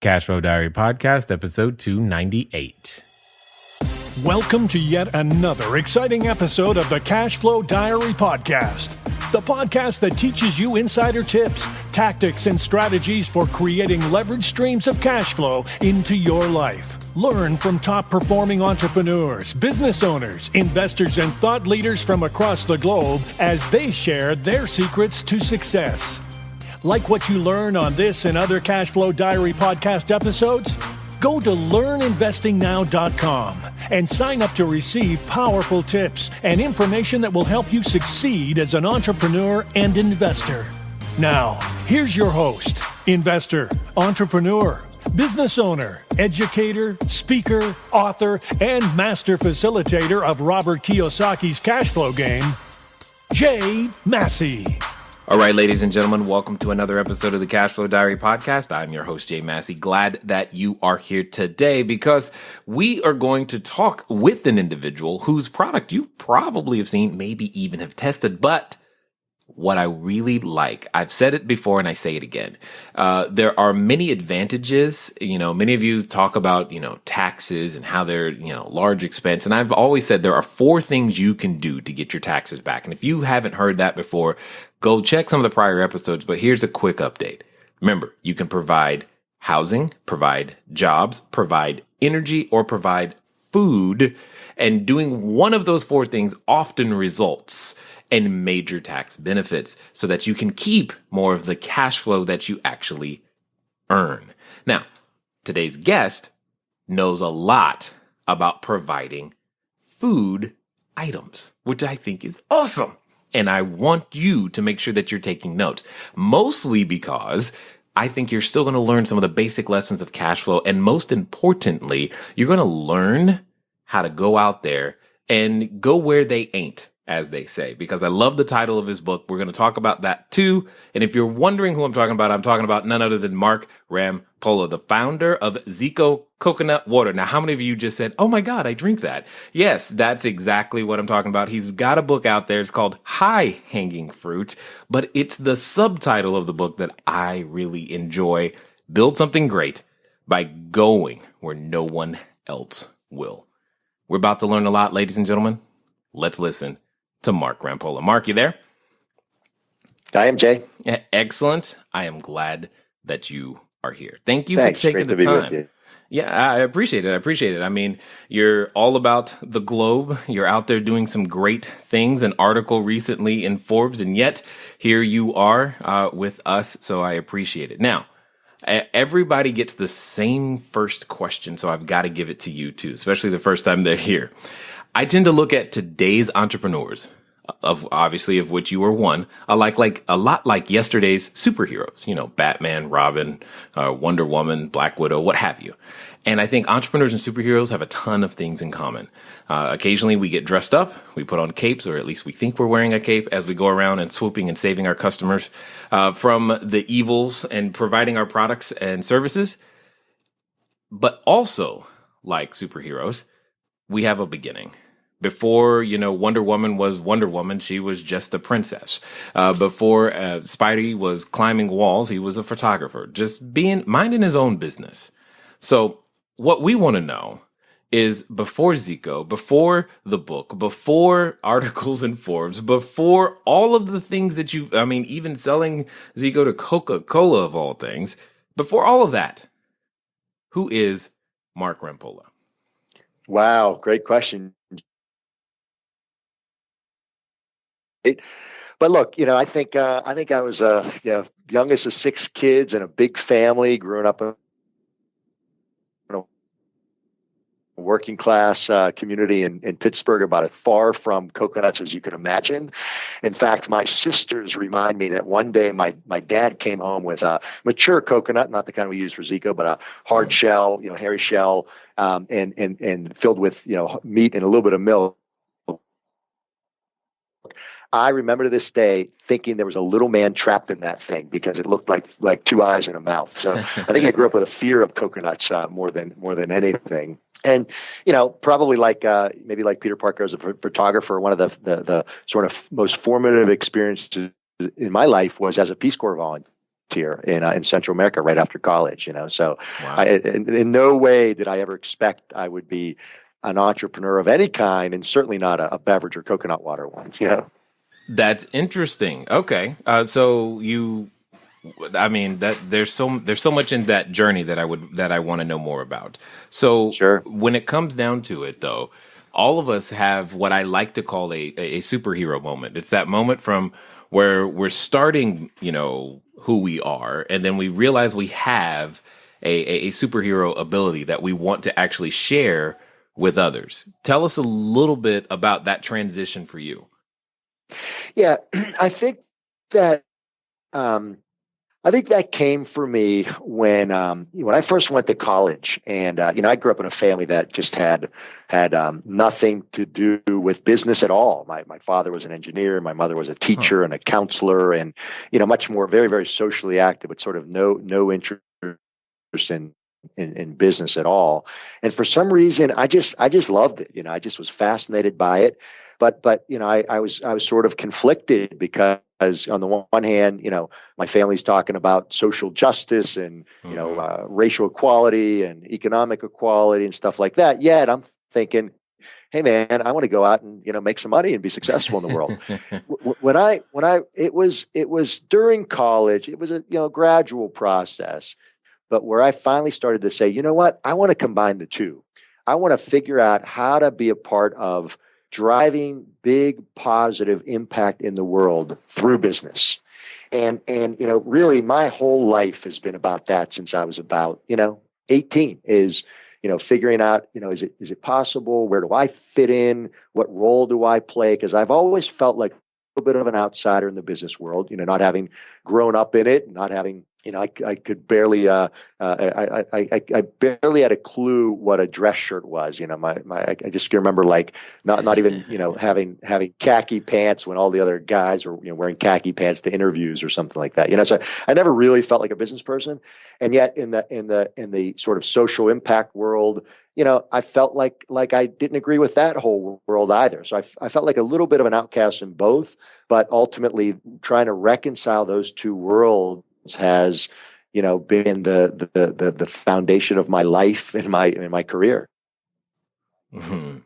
CashFlow Diary Podcast, episode 298. Welcome to yet another exciting episode of the CashFlow Diary Podcast, the podcast that teaches you insider tips, tactics, and strategies for creating leverage streams of cash flow into your life. Learn from top-performing entrepreneurs, business owners, investors, and thought leaders from across the globe as they share their secrets to success. Like what you learn on this and other CashFlow Diary podcast episodes? Go to learninvestingnow.com and sign up to receive powerful tips and information that will help you succeed as an entrepreneur and investor. Now, here's your host, investor, entrepreneur, business owner, educator, speaker, author, and master facilitator of Robert Kiyosaki's cash flow game, Jay Massey. All right, ladies and gentlemen, welcome to another episode of the CashFlow Diary Podcast. I'm your host, Jay Massey. Glad that you are here today because we are going to talk with an individual whose product you probably have seen, maybe even have tested, but what I really like, I've said it before and I say it again. There are many advantages. Many of you talk about, taxes and how they're, large expense. And I've always said there are 4 things you can do to get your taxes back. And if you haven't heard that before, go check some of the prior episodes. But here's a quick update. Remember, you can provide housing, provide jobs, provide energy, or provide food. And doing one of those 4 things often results and major tax benefits so that you can keep more of the cash flow that you actually earn. Now, today's guest knows a lot about providing food items, which I think is awesome. And I want you to make sure that you're taking notes, mostly because I think you're still going to learn some of the basic lessons of cash flow. And most importantly, you're going to learn how to go out there and go where they ain't, as they say, because I love the title of his book. We're going to talk about that too. And if you're wondering who I'm talking about none other than Mark Rampolla, the founder of Zico Coconut Water. Now, how many of you just said, oh my God, I drink that? Yes, that's exactly what I'm talking about. He's got a book out there. It's called High Hanging Fruit, but it's the subtitle of the book that I really enjoy. Build something great by going where no one else will. We're about to learn a lot, ladies and gentlemen. Let's listen to Mark Rampolla. Mark, you there? I am, Jay. Excellent. I am glad that you are here. Thank you Thanks. for taking Great the to be time. with you. Yeah, I appreciate it. I mean, you're all about the globe. You're out there doing some great things. An article recently in Forbes, and yet here you are with us. So I appreciate it. Now, everybody gets the same first question, so I've got to give it to you too, especially the first time they're here. I tend to look at today's entrepreneurs, of which you are one, a lot like yesterday's superheroes, Batman, Robin, Wonder Woman, Black Widow, what have you. And I think entrepreneurs and superheroes have a ton of things in common. Occasionally we get dressed up, we put on capes, or at least we think we're wearing a cape as we go around and swooping and saving our customers from the evils and providing our products and services. But also, like superheroes, we have a beginning. Before, Wonder Woman was Wonder Woman, she was just a princess. Before Spidey was climbing walls, he was a photographer, just minding his own business. So what we want to know is before Zico, before the book, before articles in Forbes, before all of the things that even selling Zico to Coca Cola of all things, before all of that, who is Mark Rampolla? Wow, great question. But look, I think I was youngest of 6 kids in a big family, growing up in a working class community in Pittsburgh, about as far from coconuts as you can imagine. In fact, my sisters remind me that one day my dad came home with a mature coconut, not the kind we use for Zico, but a hard shell, hairy shell, and filled with meat and a little bit of milk. I remember to this day thinking there was a little man trapped in that thing because it looked like 2 eyes and a mouth. So I think I grew up with a fear of coconuts more than anything. And, probably maybe like Peter Parker as a photographer, one of the sort of most formative experiences in my life was as a Peace Corps volunteer. here in Central America right after college. So Wow. in no way did I ever expect I would be an entrepreneur of any kind, and certainly not a beverage or coconut water one. That's interesting. Okay. That there's so much in that journey that I want to know more about. So Sure. when it comes down to it, though, all of us have what I like to call a superhero moment. It's that moment from where we're starting, who we are, and then we realize we have a superhero ability that we want to actually share with others. Tell us a little bit about that transition for you. Yeah, I think that came for me when I first went to college, and I grew up in a family that just had nothing to do with business at all. My father was an engineer, my mother was a teacher and a counselor, and much more very, very socially active, but sort of no interest in business at all. And for some reason, I just loved it. I just was fascinated by it. But I was sort of conflicted because on the one hand, my family's talking about social justice and racial equality and economic equality and stuff like that. Yet I'm thinking, hey man, I want to go out and make some money and be successful in the world. It was during college. It was a gradual process. But where I finally started to say, you know what, I want to combine the two. I want to figure out how to be a part of driving big positive impact in the world through business. And really my whole life has been about that since I was about, 18 is, figuring out, is it possible? Where do I fit in? What role do I play? Because I've always felt like a little bit of an outsider in the business world, not having grown up in it, not having, I could barely, I barely had a clue what a dress shirt was. I just remember like not even, having khaki pants when all the other guys were, wearing khaki pants to interviews or something like that. So I never really felt like a business person. And yet in the sort of social impact world, I felt like I didn't agree with that whole world either. So I felt like a little bit of an outcast in both, but ultimately trying to reconcile those two worlds has, been the foundation of my life and my career. Mm-hmm.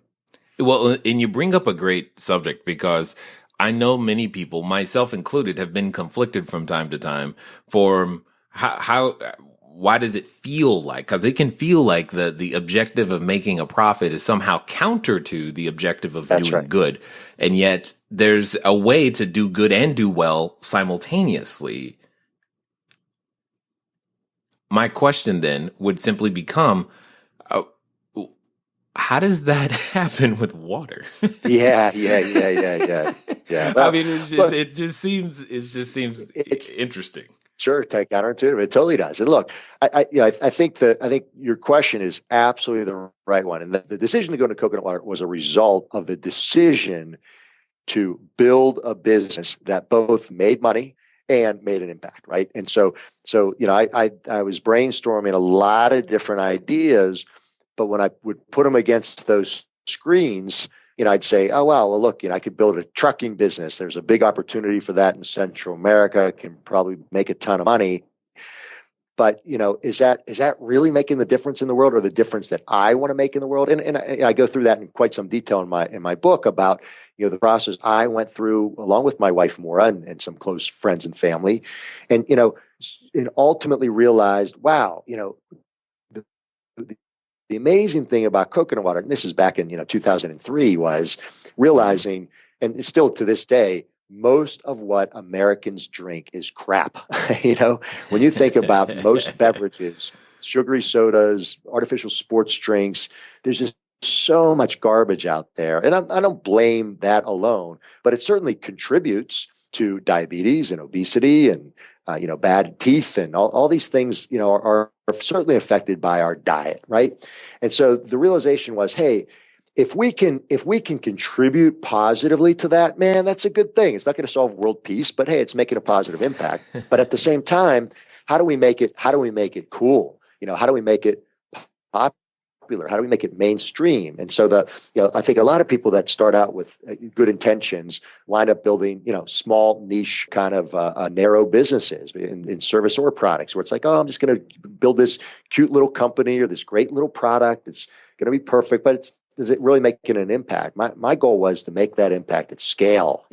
Well, and you bring up a great subject because I know many people, myself included, have been conflicted from time to time for why does it feel like? Because it can feel like the objective of making a profit is somehow counter to the objective of doing good. And yet there's a way to do good and do well simultaneously. My question then would simply become, how does that happen with water? Yeah. Well, I mean, it just seems interesting. Sure, counterintuitive. It totally does. And look, I think your question is absolutely the right one. And the decision to go into coconut water was a result of the decision to build a business that both made money and made an impact, right? And so I was brainstorming a lot of different ideas, but when I would put them against those screens, I'd say, oh, well, look, I could build a trucking business. There's a big opportunity for that in Central America. I can probably make a ton of money. But, is that really making the difference in the world, or the difference that I want to make in the world? And I go through that in quite some detail in my book about, the process I went through along with my wife, Maura, and some close friends and family. And, and ultimately realized, wow, the amazing thing about coconut water, and this is back in 2003, was realizing, and it's still to this day, most of what Americans drink is crap. When you think about most beverages, sugary sodas, artificial sports drinks, there's just so much garbage out there. And I don't blame that alone, but it certainly contributes to diabetes and obesity and bad teeth and all these things, are certainly affected by our diet, right? And so the realization was, hey, if we can contribute positively to that, man, that's a good thing. It's not going to solve world peace, but hey, it's making a positive impact. But at the same time, how do we make it cool? How do we make it popular? How do we make it mainstream? And so I think a lot of people that start out with good intentions wind up building, small niche kind of narrow businesses in service or products, where it's like, oh, I'm just going to build this cute little company or this great little product. It's going to be perfect, but is it really making an impact? My goal was to make that impact at scale,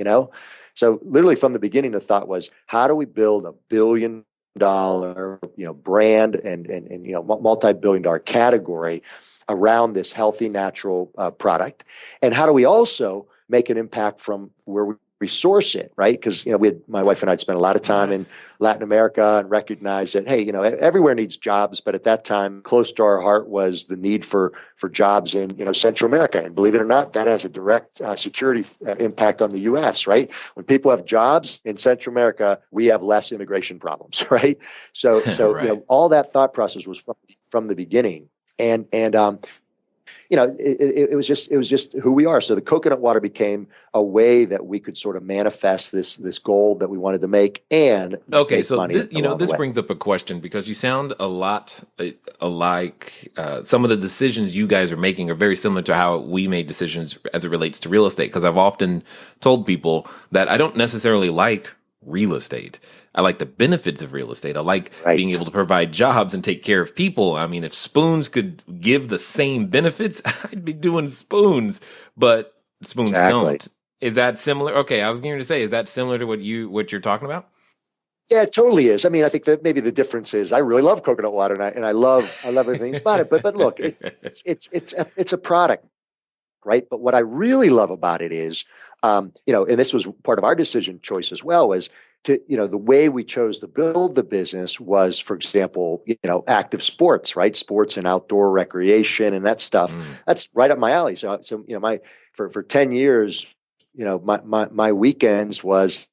So literally from the beginning, the thought was, how do we build $1 billion, brand and multi-billion dollar category around this healthy, natural product? And how do we also make an impact from where we source it, right? Because, my wife and I had spent a lot of time in Latin America and recognized that, hey, everywhere needs jobs. But at that time, close to our heart was the need for jobs in, Central America. And believe it or not, that has a direct security impact on the U.S., right? When people have jobs in Central America, we have less immigration problems, right? So Right. all that thought process was from the beginning. And it was just who we are. So the coconut water became a way that we could sort of manifest this goal that we wanted to make and make So money. this brings up a question, because you sound a lot alike. Some of the decisions you guys are making are very similar to how we made decisions as it relates to real estate. Because I've often told people that I don't necessarily like real estate. I like the benefits of real estate. I like being able to provide jobs and take care of people. I mean, if spoons could give the same benefits, I'd be doing spoons, but spoons don't. Is that similar? Okay, I was going to say, is that similar to what you're talking about? Yeah, it totally is. I mean, I think that maybe the difference is I really love coconut water and I love everything about it. But look, it's a product, right? But what I really love about it is, and this was part of our decision choice as well, was to, the way we chose to build the business was, for example, active sports, right? Sports and outdoor recreation and that stuff. That's right up my alley. So for 10 years, my weekends was,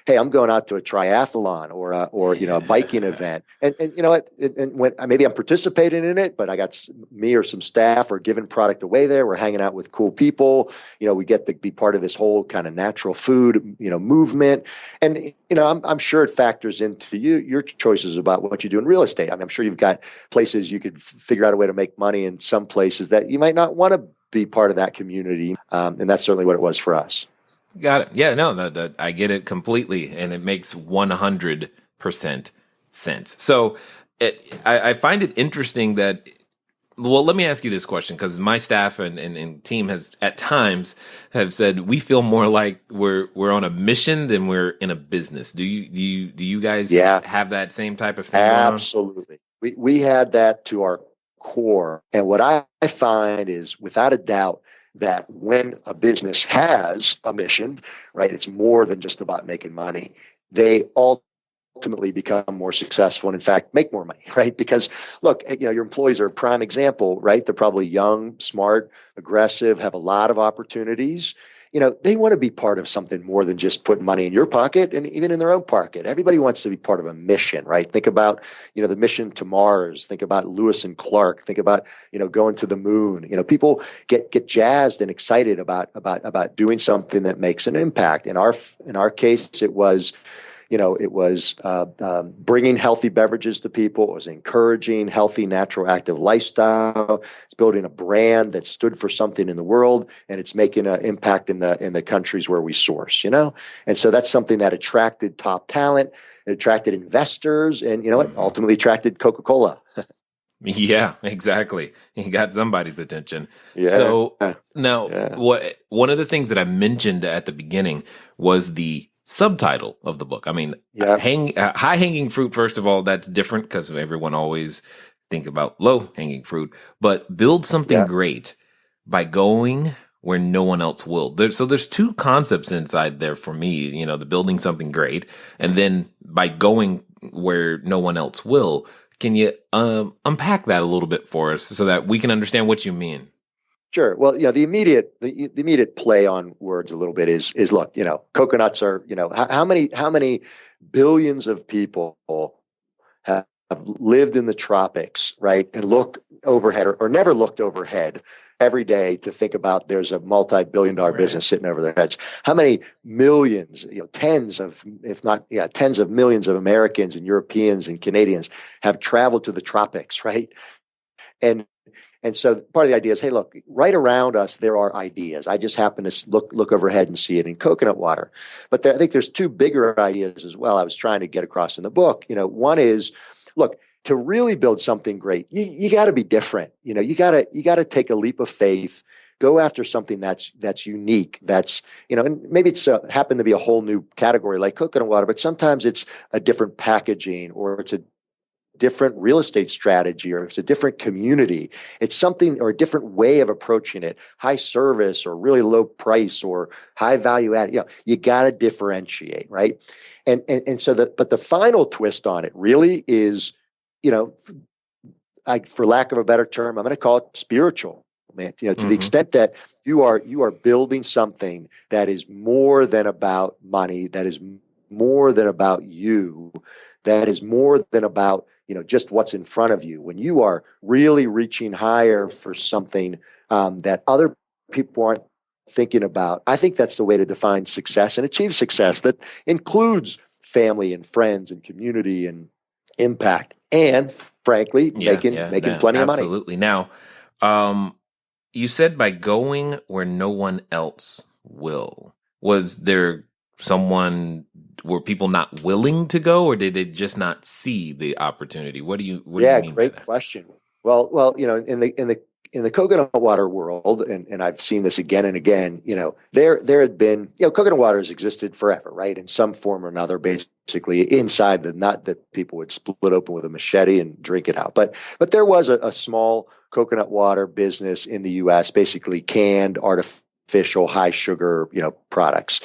hey, I'm going out to a triathlon or a biking event, and you know what? And when maybe I'm participating in it, but I got me or some staff or giving product away there. We're hanging out with cool people. We get to be part of this whole kind of natural food, movement, and I'm sure it factors into your choices about what you do in real estate. I mean, I'm sure you've got places you could figure out a way to make money in some places that you might not want to be part of that community, and that's certainly what it was for us. Got it. Yeah, no, that I get it completely, and it makes 100% sense. So I find it interesting that, well, let me ask you this question, because my staff and team has at times have said we feel more like we're on a mission than we're in a business. Do you guys have that same type of thing? Absolutely. We had that to our core, and what I find is, without a doubt, that when a business has a mission, right, it's more than just about making money. They ultimately become more successful and, in fact, make more money, right? Because, look, your employees are a prime example, right? They're probably young, smart, aggressive, have a lot of opportunities. They want to be part of something more than just putting money in your pocket and even in their own pocket. Everybody wants to be part of a mission, right? Think about, the mission to Mars. Think about Lewis and Clark. Think about, going to the moon. People get jazzed and excited about doing something that makes an impact. In our case, it was bringing healthy beverages to people. It was encouraging healthy, natural, active lifestyle. It's building a brand that stood for something in the world, and it's making an impact in the countries where we source. And so that's something that attracted top talent, it attracted investors, and it ultimately attracted Coca Cola. Yeah, exactly. He got somebody's attention. Yeah. So now, one of the things that I mentioned at the beginning was the subtitle of the book. I mean, high hanging fruit, first of all, that's different because everyone always think about low hanging fruit, but build something great by going where no one else will. So there's two concepts inside there for me, the building something great, and then by going where no one else will. Can you unpack that a little bit for us so that we can understand what you mean? Sure. Well, the immediate play on words a little bit is look, coconuts are, how many billions of people have lived in the tropics, right? And look overhead or never looked overhead every day to think about there's a multi-billion-dollar business sitting over their heads. How many millions, tens of millions of Americans and Europeans and Canadians have traveled to the tropics, right? And so part of the idea is, hey, look, right around us, there are ideas. I just happen to look overhead and see it in coconut water. But I think there's two bigger ideas as well I was trying to get across in the book. One is, look, to really build something great, you got to be different. You got to take a leap of faith, go after something that's unique. That's, and maybe it's happened to be a whole new category like coconut water, but sometimes it's a different packaging, or it's a different real estate strategy, or it's a different community. It's something, or a different way of approaching it, high service or really low price or high value added. You got to differentiate, right? And so but the final twist on it really is, for lack of a better term, I'm going to call it spiritual. Man, to the extent that you are building something that is more than about money, that is more than about you, that is more than about just what's in front of you. When you are really reaching higher for something that other people aren't thinking about, I think that's the way to define success and achieve success. That includes family and friends and community and impact, and frankly, making plenty of money. Absolutely. Now, you said by going where no one else will. Was there were people not willing to go, or did they just not see the opportunity? What do you mean? Yeah, great question. Well, in the coconut water world, and I've seen this again and again, there had been, coconut water has existed forever, right? In some form or another, basically inside not that people would split open with a machete and drink it out. But there was a small coconut water business in the US, basically canned artificial high sugar, products.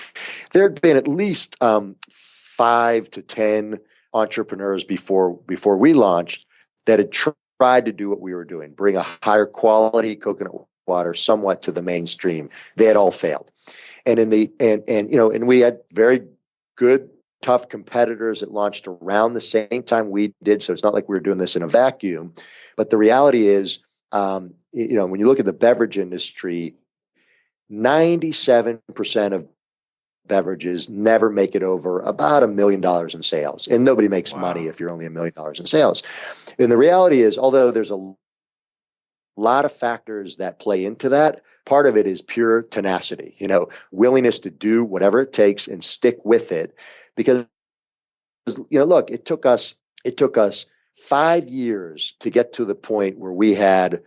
There had been at least 5 to 10 entrepreneurs before we launched that had tried to do what we were doing, bring a higher quality coconut water somewhat to the mainstream. They had all failed. And we had very good, tough competitors that launched around the same time we did. So it's not like we were doing this in a vacuum. But the reality is, when you look at the beverage industry, 97% of beverages never make it over about $1 million in sales. And nobody makes money if you're only $1 million in sales. And the reality is, although there's a lot of factors that play into that, part of it is pure tenacity, willingness to do whatever it takes and stick with it. Because, look, it took us 5 years to get to the point where we had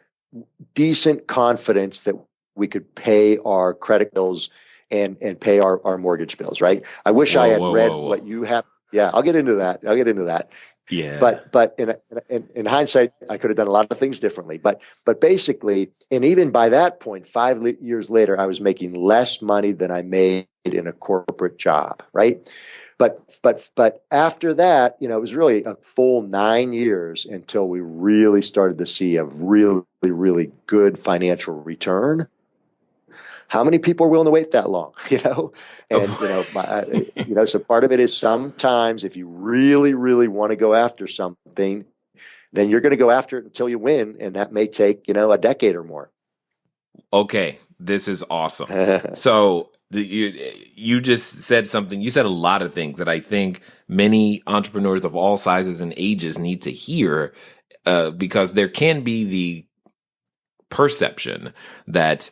decent confidence that we could pay our credit bills and pay our mortgage bills, right? I wish I had read what you have. Yeah, I'll get into that. Yeah. But in hindsight, I could have done a lot of things differently. But basically, and even by that point, 5 years later, I was making less money than I made in a corporate job, right? But after that, it was really a full 9 years until we really started to see a really, really good financial return. How many people are willing to wait that long? And so part of it is sometimes if you really, really want to go after something, then you're going to go after it until you win, and that may take a decade or more. Okay, this is awesome. So you just said something. You said a lot of things that I think many entrepreneurs of all sizes and ages need to hear, because there can be the perception that,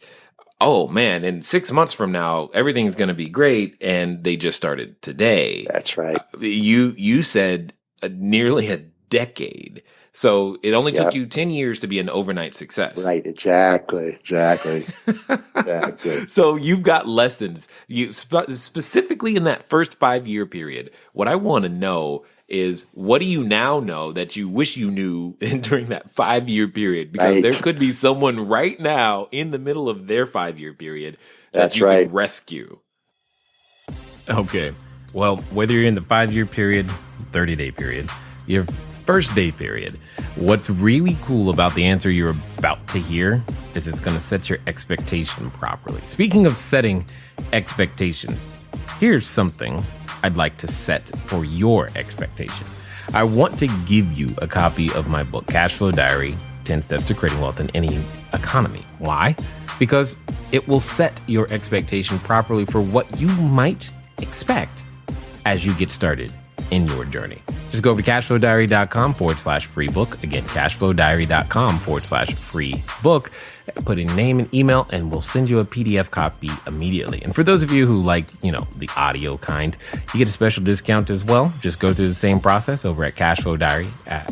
oh man, in 6 months from now, everything's going to be great, and they just started today. That's right. You said nearly a decade. So it only took you 10 years to be an overnight success. Right. Exactly. So you've got lessons. Specifically in that first 5-year period, what I want to know is, what do you now know that you wish you knew during that 5-year period? Because there could be someone right now in the middle of their 5-year period that you could rescue. Okay. Well, whether you're in the 5-year period, 30-day period, your first day period, what's really cool about the answer you're about to hear is it's going to set your expectation properly. Speaking of setting expectations, here's something I'd like to set for your expectation. I want to give you a copy of my book, CashFlow Diary, 10 Steps to Creating Wealth in Any Economy. Why? Because it will set your expectation properly for what you might expect as you get started in your journey. Just go over to cashflowdiary.com/free book. Again, cashflowdiary.com/free book. Put in name and email, and we'll send you a PDF copy immediately. And for those of you who like, the audio kind, you get a special discount as well. Just go through the same process over at CashFlowDiary at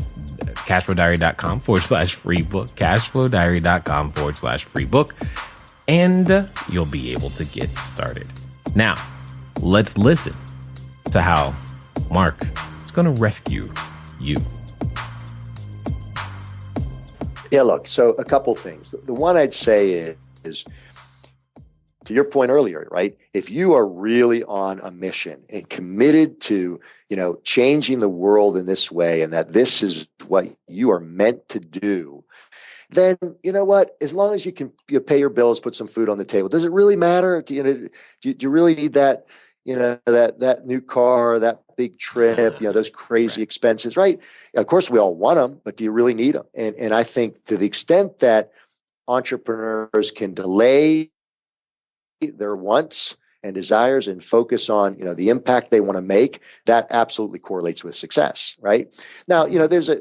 cashflowdiary.com/free book, cashflowdiary.com/free book, and you'll be able to get started. Now, let's listen to how Mark is going to rescue you. Yeah, look, so a couple things. The one I'd say is to your point earlier, right? If you are really on a mission and committed to, changing the world in this way, and that this is what you are meant to do, then you know what? As long as you pay your bills, put some food on the table, does it really matter? Do you really need that? That new car, that big trip, those crazy expenses, right? Of course, we all want them, but do you really need them? And I think to the extent that entrepreneurs can delay their wants and desires and focus on, the impact they want to make, that absolutely correlates with success, right? Now, there's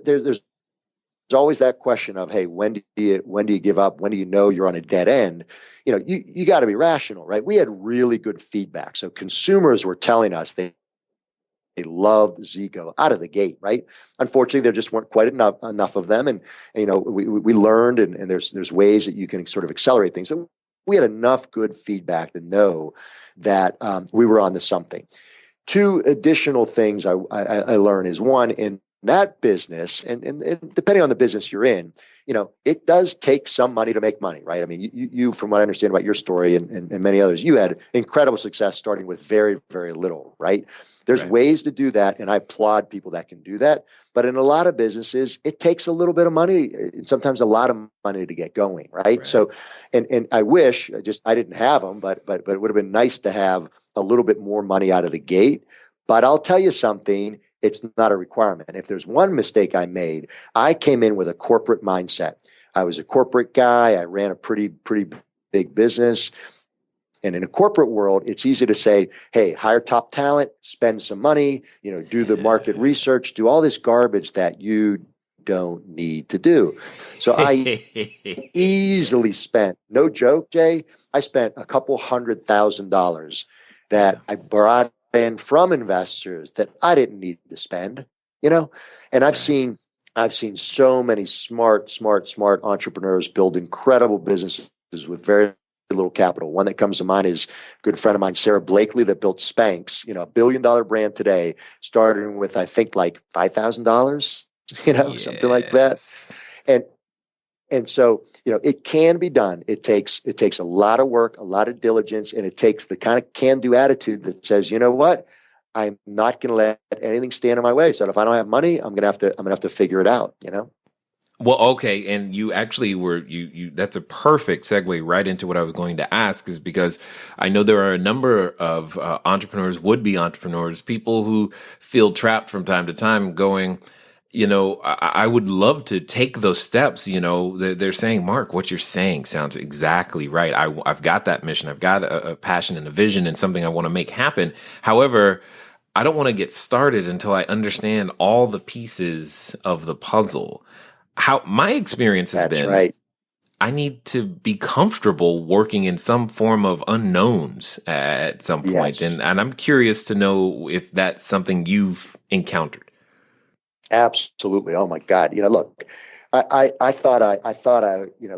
always that question of, hey, when do you give up? When do you know you're on a dead end? You got to be rational, right? We had really good feedback. So consumers were telling us they loved Zico out of the gate, right? Unfortunately, there just weren't quite enough of them. And we learned, and there's ways that you can sort of accelerate things. But we had enough good feedback to know that we were on to something. Two additional things I learned is, one, in that business, and depending on the business you're in, it does take some money to make money, right? I mean, you from what I understand about your story and many others, you had incredible success starting with very, very little, right? There's ways to do that, and I applaud people that can do that. But in a lot of businesses, it takes a little bit of money, and sometimes a lot of money to get going, right? So, and I wish I didn't have them, but it would have been nice to have a little bit more money out of the gate. But I'll tell you something. It's not a requirement. If there's one mistake I made, I came in with a corporate mindset. I was a corporate guy. I ran a pretty big business. And in a corporate world, it's easy to say, hey, hire top talent, spend some money, do the market research, do all this garbage that you don't need to do. So I easily spent, no joke, Jay, I spent a couple $100,000 that I brought in from investors that I didn't need to spend, and I've seen so many smart entrepreneurs build incredible businesses with very little capital. One that comes to mind is a good friend of mine, Sarah Blakely, that built Spanx, $1 billion brand today, starting with, I think, like $5,000, something like that. And so, it can be done. It takes a lot of work, a lot of diligence, and it takes the kind of can-do attitude that says, you know what, I'm not going to let anything stand in my way. So if I don't have money, I'm going to have to figure it out. Well, okay, and you actually were that's a perfect segue right into what I was going to ask, is because I know there are a number of entrepreneurs, would-be entrepreneurs, people who feel trapped from time to time going, I would love to take those steps. They're saying, Mark, what you're saying sounds exactly right. I've got that mission. I've got a passion and a vision and something I want to make happen. However, I don't want to get started until I understand all the pieces of the puzzle. How my experience has been, right. I need to be comfortable working in some form of unknowns at some point. Yes. And I'm curious to know if that's something you've encountered. Absolutely. Oh my God. Look, I thought I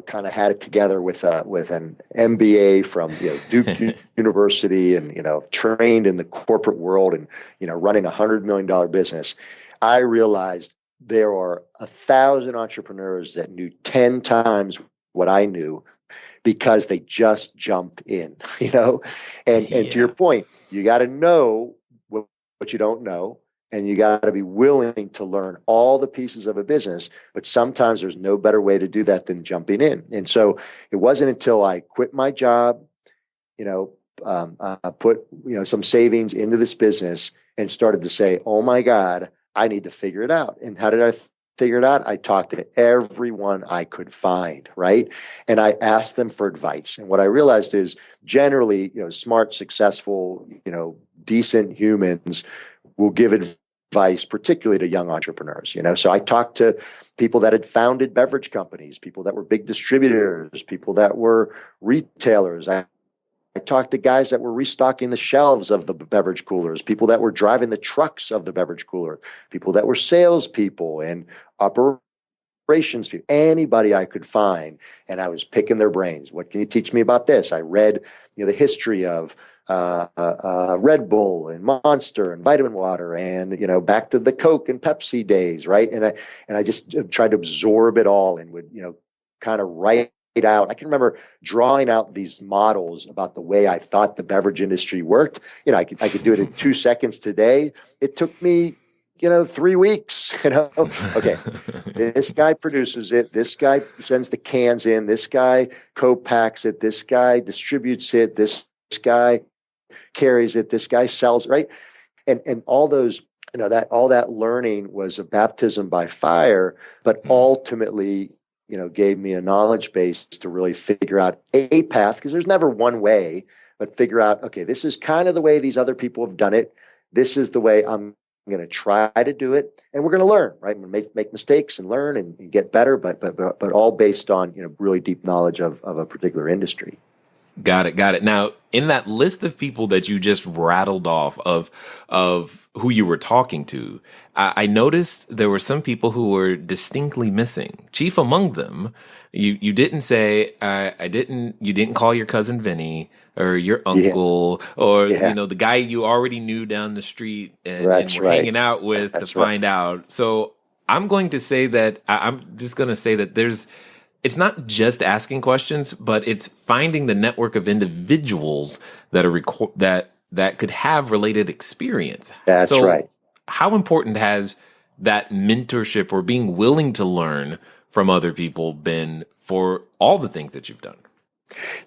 kind of had it together with an MBA from Duke University, and trained in the corporate world, and running $100 million business. I realized there are 1,000 entrepreneurs that knew 10 times what I knew because they just jumped in. And to your point, you got to know what you don't know. And you got to be willing to learn all the pieces of a business, but sometimes there's no better way to do that than jumping in. And so it wasn't until I quit my job, put some savings into this business and started to say, oh my God, I need to figure it out. And how did I figure it out? I talked to everyone I could find, right? And I asked them for advice. And what I realized is generally, smart, successful, decent humans will give advice advice, particularly to young entrepreneurs. So I talked to people that had founded beverage companies, people that were big distributors, people that were retailers. I talked to guys that were restocking the shelves of the beverage coolers, people that were driving the trucks of the beverage cooler, people that were salespeople and operations people, anybody I could find. And I was picking their brains. What can you teach me about this? I read, the history of Red Bull and Monster and vitamin water and, back to the Coke and Pepsi days. Right. And I just tried to absorb it all and would, kind of write it out. I can remember drawing out these models about the way I thought the beverage industry worked. I could do it in 2 seconds today. It took me, 3 weeks, okay, this guy produces it. This guy sends the cans in. This guy co-packs it. This guy distributes it. This guy carries it. This guy sells, right? And all those, all that learning was a baptism by fire, but ultimately, gave me a knowledge base to really figure out a path, because there's never one way, but figure out, okay, this is kind of the way these other people have done it. This is the way I'm going to try to do it. And we're going to learn, right? We're going to make mistakes and learn and get better, but all based on, really deep knowledge of a particular industry. Got it. Now, in that list of people that you just rattled off of who you were talking to, I noticed there were some people who were distinctly missing. Chief among them, you didn't say, you didn't call your cousin Vinny or your uncle or, the guy you already knew down the street and were hanging out with to find out. So I'm going to say that, I'm just going to say that it's not just asking questions, but it's finding the network of individuals that are that could have related experience. That's right. How important has that mentorship or being willing to learn from other people been for all the things that you've done?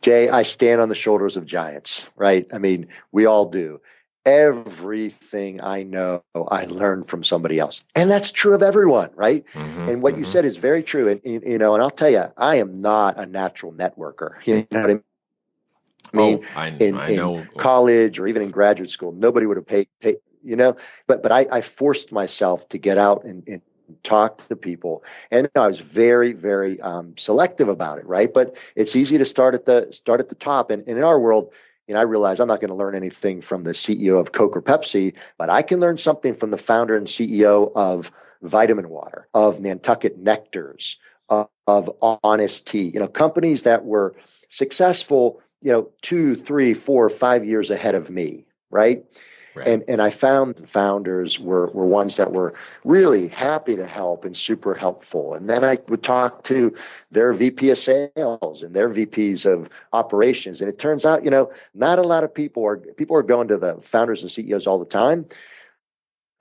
Jay, I stand on the shoulders of giants, right? I mean, we all do. Everything I know, I learned from somebody else. And that's true of everyone, right? Mm-hmm, and what you said is very true. And, and I'll tell you, I am not a natural networker. You know what I mean? I know. In college or even in graduate school, nobody would have paid but I forced myself to get out and talk to people. And I was very, very selective about it, right? But it's easy to start at the top. And in our world, I realize I'm not going to learn anything from the CEO of Coke or Pepsi, but I can learn something from the founder and CEO of Vitamin Water, of Nantucket Nectars, of Honest Tea, companies that were successful, 2, 3, 4, 5 years ahead of me, right? And I found founders were ones that were really happy to help and super helpful. And then I would talk to their VP of sales and their VPs of operations. And it turns out, not a lot of people are going to the founders and CEOs all the time.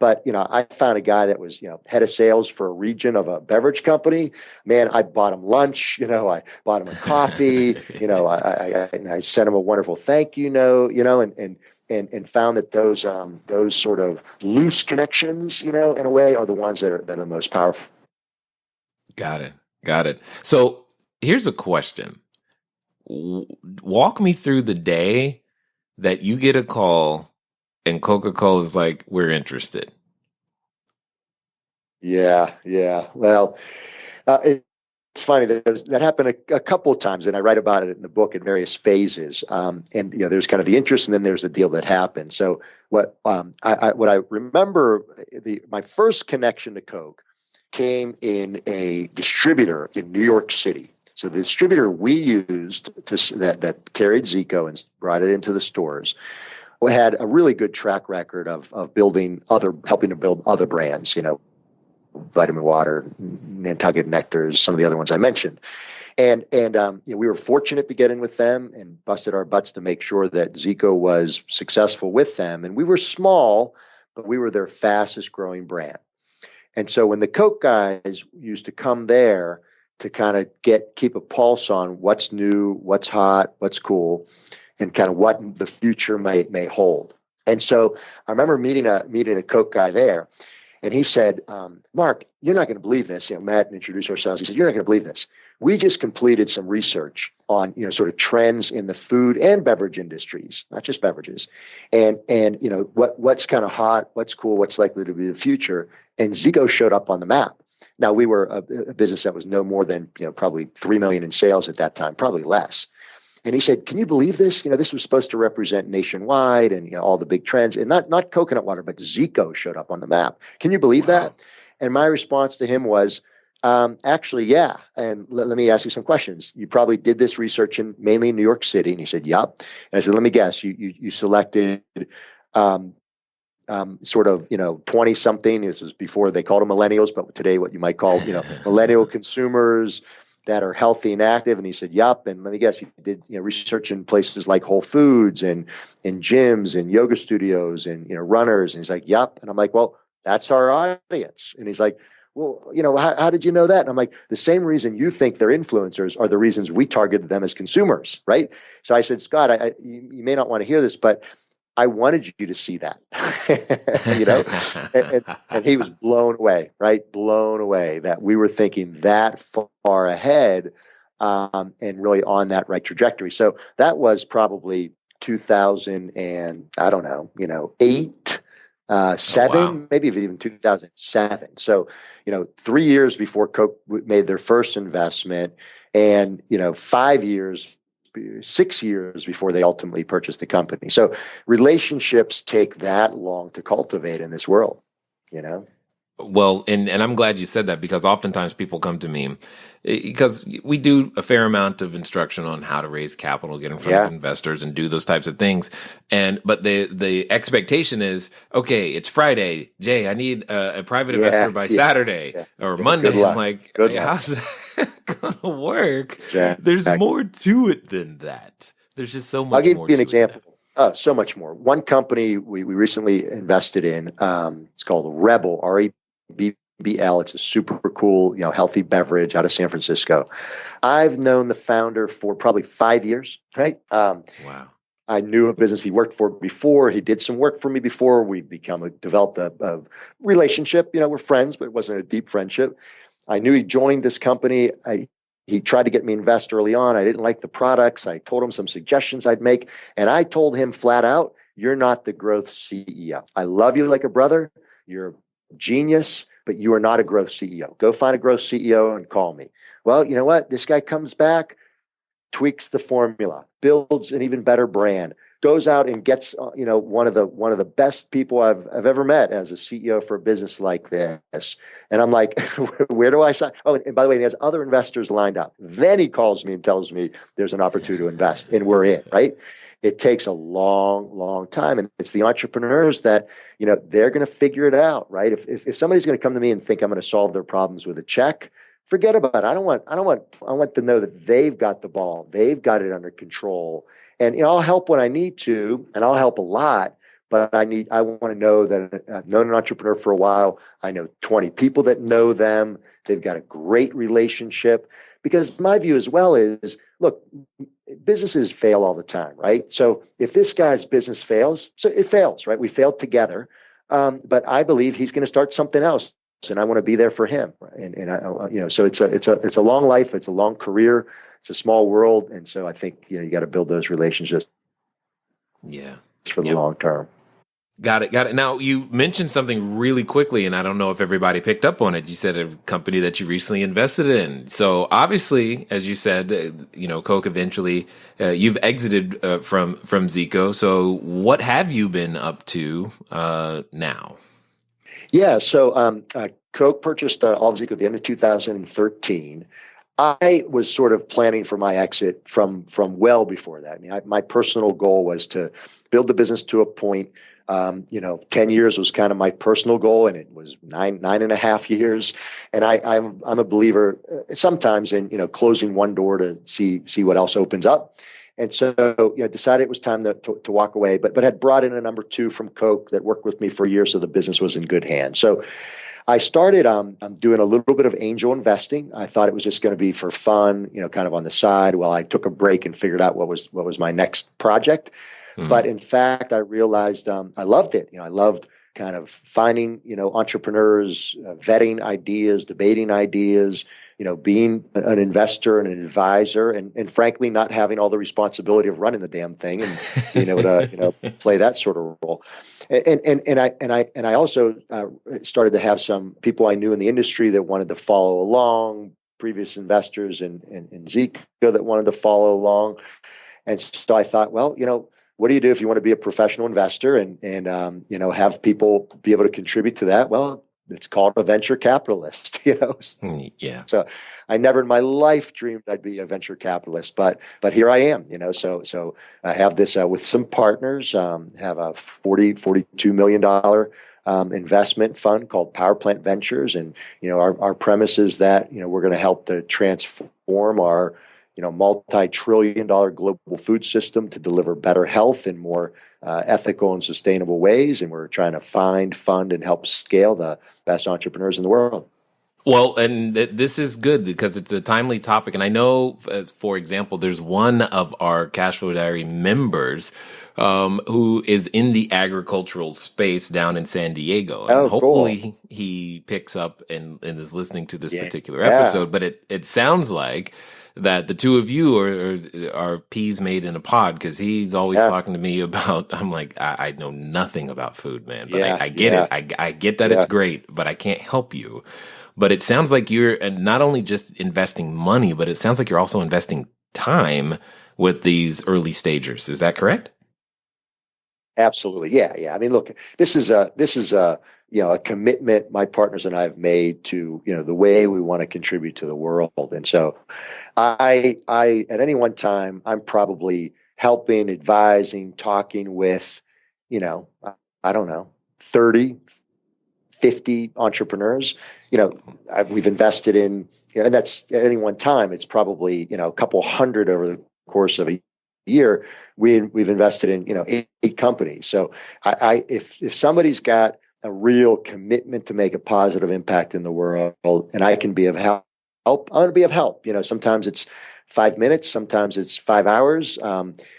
But, I found a guy that was, head of sales for a region of a beverage company. Man, I bought him lunch, I bought him a coffee, I sent him a wonderful thank you note, and found that those sort of loose connections, in a way, are the ones that are the most powerful. Got it. So here's a question. Walk me through the day that you get a call and Coca Cola is like, we're interested. Yeah. Well, it's funny that happened a couple of times, and I write about it in the book in various phases. And there's kind of the interest, and then there's the deal that happened. So what I remember, my first connection to Coke came in a distributor in New York City. So the distributor we used that carried Zico and brought it into the stores had a really good track record of helping to build other brands, Vitamin Water, Nantucket Nectars, some of the other ones I mentioned. And we were fortunate to get in with them and busted our butts to make sure that Zico was successful with them. And we were small, but we were their fastest growing brand. And so when the Coke guys used to come there to kind of keep a pulse on what's new, what's hot, what's cool, and kind of what the future may hold. And so I remember meeting a Coke guy there. And he said, Mark, you're not going to believe this. Matt introduced ourselves. He said, you're not going to believe this. We just completed some research on, sort of trends in the food and beverage industries, not just beverages. And what's kind of hot, what's cool, what's likely to be the future. And Zico showed up on the map. Now, we were a business that was no more than, probably 3 million in sales at that time, probably less. And he said, can you believe this? This was supposed to represent nationwide and all the big trends, and not coconut water, but Zico showed up on the map. Can you believe that? And my response to him was, actually, yeah. And let me ask you some questions. You probably did this research mainly in New York City. And he said, yep. And I said, let me guess, you selected sort of 20 something. This was before they called them millennials, but today what you might call millennial consumers that are healthy and active. And he said, yup. And let me guess, he did research in places like Whole Foods and gyms and yoga studios and runners. And he's like, yup. And I'm like, well, that's our audience. And he's like, well, how did you know that? And I'm like, the same reason you think they're influencers are the reasons we targeted them as consumers, right? So I said, Scott, you may not want to hear this, but I wanted you to see that, and he was blown away, right? Blown away that we were thinking that far ahead, and really on that right trajectory. So that was probably 2000 and I don't know, 8, 7, maybe even 2007. So, 3 years before Coke made their first investment, and 6 years before they ultimately purchased the company. So relationships take that long to cultivate in this world, Well, and I'm glad you said that, because oftentimes people come to me because we do a fair amount of instruction on how to raise capital, get in front of investors and do those types of things. But the expectation is, okay, it's Friday. Jay, I need a private investor by Saturday or Monday. I'm like, how's that going to work? Exactly. There's more to it than that. There's just so much more. I'll give you an example. So much more. One company we recently invested in, it's called Rebel, REBBL. It's a super cool, healthy beverage out of San Francisco. I've known the founder for probably 5 years, right? Wow. I knew a business he worked for before. He did some work for me before. We developed a relationship. We're friends, but it wasn't a deep friendship. I knew he joined this company. He tried to get me invest early on. I didn't like the products. I told him some suggestions I'd make. And I told him flat out, you're not the growth CEO. I love you like a brother. You're a genius, but you are not a growth CEO. Go find a growth CEO and call me. Well, you know what? This guy comes back, tweaks the formula, builds an even better brand, goes out and gets one of the best people I've ever met as a CEO for a business like this. And I'm like, where do I sign? Oh, and by the way, he has other investors lined up. Then he calls me and tells me there's an opportunity to invest, and we're in, right? It takes a long, long time. And it's the entrepreneurs that, they're going to figure it out, right? If somebody's going to come to me and think I'm going to solve their problems with a check, forget about it. I want to know that they've got the ball. They've got it under control. And I'll help when I need to, and I'll help a lot. But I want to know that I've known an entrepreneur for a while. I know 20 people that know them. They've got a great relationship. Because my view as well is, look, businesses fail all the time, right? So if this guy's business fails, so it fails, right? We failed together. But I believe he's going to start something else. And I want to be there for him. So it's a long life. It's a long career. It's a small world. And so I think, you got to build those relationships. Yeah. For the long term. Got it. Now, you mentioned something really quickly, and I don't know if everybody picked up on it. You said a company that you recently invested in. So obviously, as you said, Coke eventually, you've exited from Zico. So what have you been up to now? Yeah, so Coke purchased all of Zico at the end of 2013. I was sort of planning for my exit from well before that. I mean, my personal goal was to build the business to a point. 10 years was kind of my personal goal, and it was nine and a half years. And I'm a believer sometimes in closing one door to see what else opens up. And so, decided it was time to walk away, but had brought in a number 2 from Coke that worked with me for years, so the business was in good hands. So I started doing a little bit of angel investing. I thought it was just going to be for fun, kind of on the side while I took a break and figured out what was my next project. Mm-hmm. But in fact, I realized I loved it. I loved kind of finding, entrepreneurs, vetting ideas, debating ideas, being an investor and an advisor, and frankly, not having all the responsibility of running the damn thing and being able to, play that sort of role. And I also started to have some people I knew in the industry that wanted to follow along, previous investors in Zico that wanted to follow along. And so I thought, well, what do you do if you want to be a professional investor and have people be able to contribute to that? Well, it's called a venture capitalist, Yeah. So I never in my life dreamed I'd be a venture capitalist, but here I am, so I have this with some partners, have a $42 million investment fund called Power Plant Ventures. And, our premise is that, we're going to help to transform our multi-trillion-dollar global food system to deliver better health in more ethical and sustainable ways. And we're trying to find, fund, and help scale the best entrepreneurs in the world. Well, and this is good because it's a timely topic. And I know, for example, there's one of our Cashflow Diary members who is in the agricultural space down in San Diego. And hopefully cool. he picks up and is listening to this particular episode. But it sounds like that the two of you are peas made in a pod, because he's always talking to me about, I'm like, I know nothing about food, man, but I get it. I get that it's great, but I can't help you. But it sounds like you're not only just investing money, but it sounds like you're also investing time with these early stagers. Is that correct? Absolutely. Yeah. I mean, look, this is a commitment my partners and I have made to, the way we want to contribute to the world. And so I at any one time, I'm probably helping, advising, talking with, I don't know, 30, 50 entrepreneurs. We've invested in, and that's at any one time, it's probably, a couple hundred over the course of a year. We've invested in, 8 companies. So if somebody's got a real commitment to make a positive impact in the world, and I can be of help, I want to be of help. Sometimes it's 5 minutes, sometimes it's 5 hours.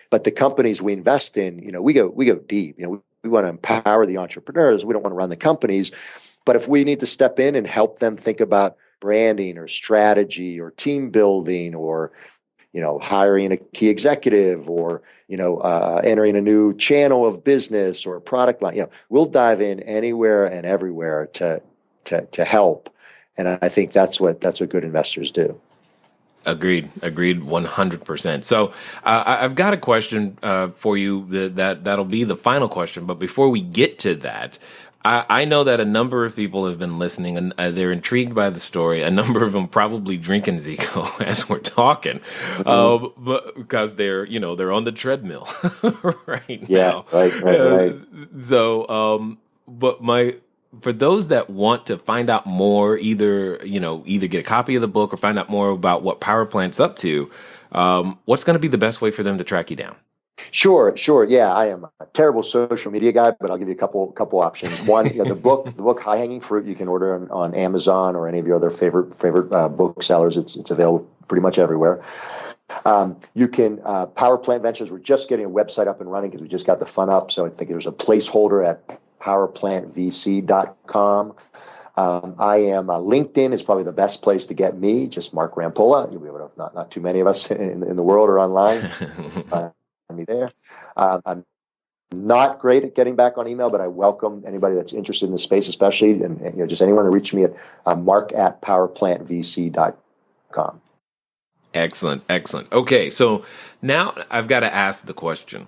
But the companies we invest in, we go deep. We want to empower the entrepreneurs. We don't want to run the companies. But if we need to step in and help them think about branding or strategy or team building or hiring a key executive or, entering a new channel of business or a product line, we'll dive in anywhere and everywhere to help. And I think that's what good investors do. Agreed 100%. So I've got a question for you that'll be the final question. But before we get to that, I know that a number of people have been listening and they're intrigued by the story. A number of them probably drinking Zico as we're talking, because they're on the treadmill right now. Right. So, but for those that want to find out more, either get a copy of the book or find out more about what Power Plant's up to, what's going to be the best way for them to track you down? Sure. Yeah, I am a terrible social media guy, but I'll give you a couple options. One, the book High Hanging Fruit, you can order on Amazon or any of your other favorite booksellers. It's available pretty much everywhere. You can Power Plant Ventures. We're just getting a website up and running because we just got the fund up. So I think there's a placeholder at powerplantvc.com. I am LinkedIn is probably the best place to get me. Just Mark Rampolla. You'll be able to, not too many of us in the world are online. Me there. I'm not great at getting back on email, but I welcome anybody that's interested in the space, especially, and just anyone to reach me at mark@powerplantvc.com. Excellent. Okay, so now I've got to ask the question.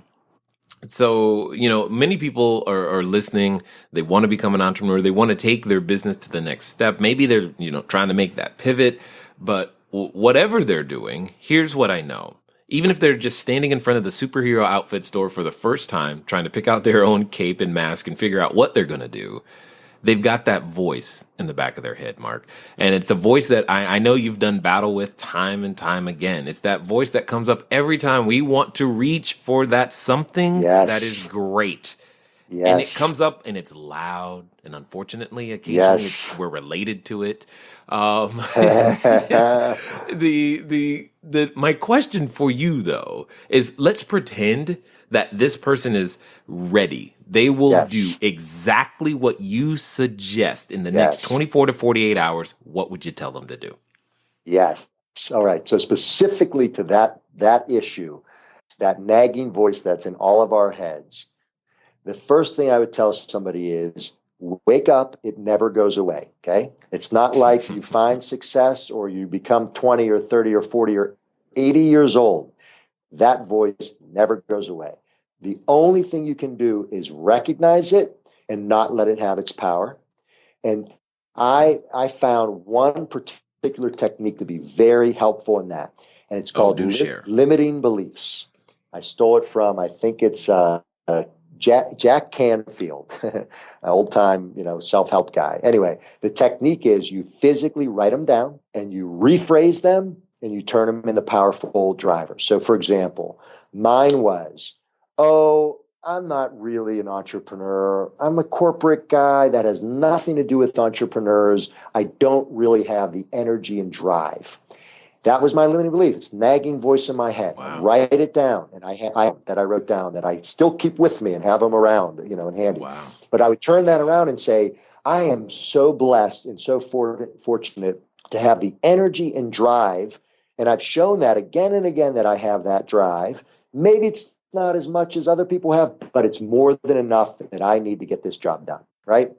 So, many people are listening. They want to become an entrepreneur. They want to take their business to the next step. Maybe they're, trying to make that pivot, but whatever they're doing, here's what I know. Even if they're just standing in front of the superhero outfit store for the first time, trying to pick out their own cape and mask and figure out what they're going to do, they've got that voice in the back of their head, Mark. And it's a voice that I know you've done battle with time and time again. It's that voice that comes up every time we want to reach for that something that is great. And it Yes. comes up and it's loud. And unfortunately, occasionally Yes. we're related to it. Yes. My question for you though is, let's pretend that this person is ready. They will do exactly what you suggest in the next 24 to 48 hours. What would you tell them to do? Yes. All right. So specifically to that issue, that nagging voice that's in all of our heads, the first thing I would tell somebody is wake up. It never goes away. Okay. It's not like you find success or you become 20 or 30 or 40 or 80 years old. That voice never goes away. The only thing you can do is recognize it and not let it have its power. And I found one particular technique to be very helpful in that. And it's called limiting beliefs. I stole it from, I think it's Jack Canfield, an old time, self-help guy. Anyway, the technique is you physically write them down and you rephrase them and you turn them into powerful drivers. So for example, mine was, I'm not really an entrepreneur. I'm a corporate guy that has nothing to do with entrepreneurs. I don't really have the energy and drive. That was my limiting belief. It's nagging voice in my head. Wow. I write it down, and I wrote down that I still keep with me and have them around, and handy. Wow. But I would turn that around and say, I am so blessed and so fortunate to have the energy and drive, and I've shown that again and again that I have that drive. Maybe it's not as much as other people have, but it's more than enough that I need to get this job done, right?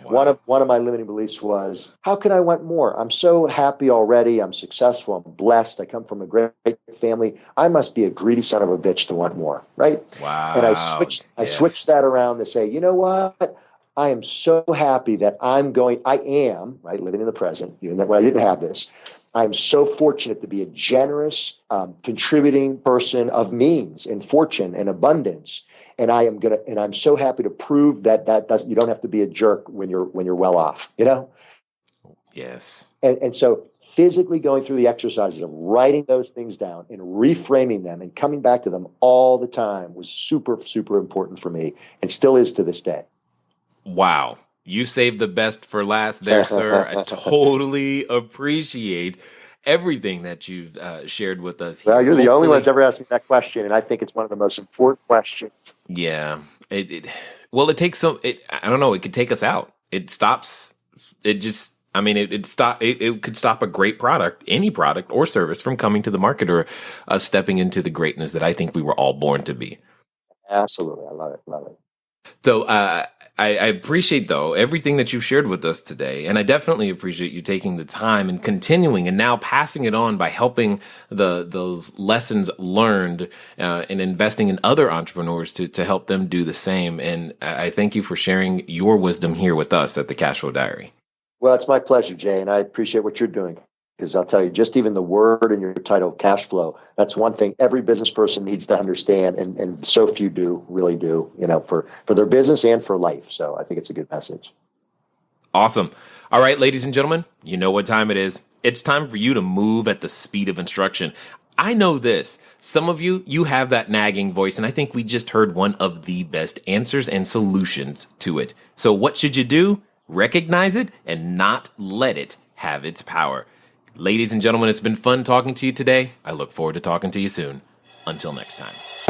Wow. One of my limiting beliefs was, how could I want more? I'm so happy already. I'm successful. I'm blessed. I come from a great family. I must be a greedy son of a bitch to want more, right? Wow. And I switched that around to say, you know what? I am so happy that I am, right, living in the present, even when I didn't have this. I'm so fortunate to be a generous, contributing person of means and fortune and abundance. And I'm so happy to prove that you don't have to be a jerk when you're well off, Yes. And so physically going through the exercises of writing those things down and reframing them and coming back to them all the time was super, super important for me and still is to this day. Wow. You saved the best for last there, sir. I totally appreciate everything that you've shared with us here. Well, you're the only one that's ever asked me that question, and I think it's one of the most important questions. Yeah. It takes I don't know, it could take us out. It stops, it could stop a great product, any product or service from coming to the market or stepping into the greatness that I think we were all born to be. Absolutely. I love it. So I appreciate, though, everything that you've shared with us today. And I definitely appreciate you taking the time and continuing and now passing it on by helping those lessons learned and investing in other entrepreneurs to help them do the same. And I thank you for sharing your wisdom here with us at the Cashflow Diary. Well, it's my pleasure, Jay. And I appreciate what you're doing. Because I'll tell you, just even the word in your title, cash flow, that's one thing every business person needs to understand. And so few really do, for their business and for life. So I think it's a good message. Awesome. All right, ladies and gentlemen, you know what time it is. It's time for you to move at the speed of instruction. I know this. Some of you have that nagging voice, and I think we just heard one of the best answers and solutions to it. So what should you do? Recognize it and not let it have its power. Ladies and gentlemen, it's been fun talking to you today. I look forward to talking to you soon. Until next time.